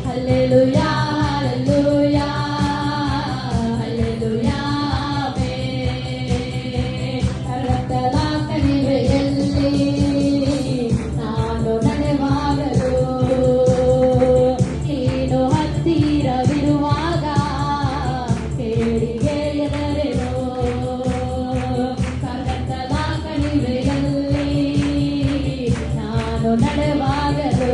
Hallelujah, hallelujah, hallelujah, ರಕ್ತದ ಕಣಿವೆಯಲ್ಲಿ ನಾನು ನಡೆವಾಗಲು ನೀನು ಹತ್ತಿರವಿರುವಾಗ ಕೇಳಿಗೆ ಎದರೆನು ರಕ್ತದ ಕಣಿವೆಯಲ್ಲಿ ನಾನು ನಡೆವಾಗಲು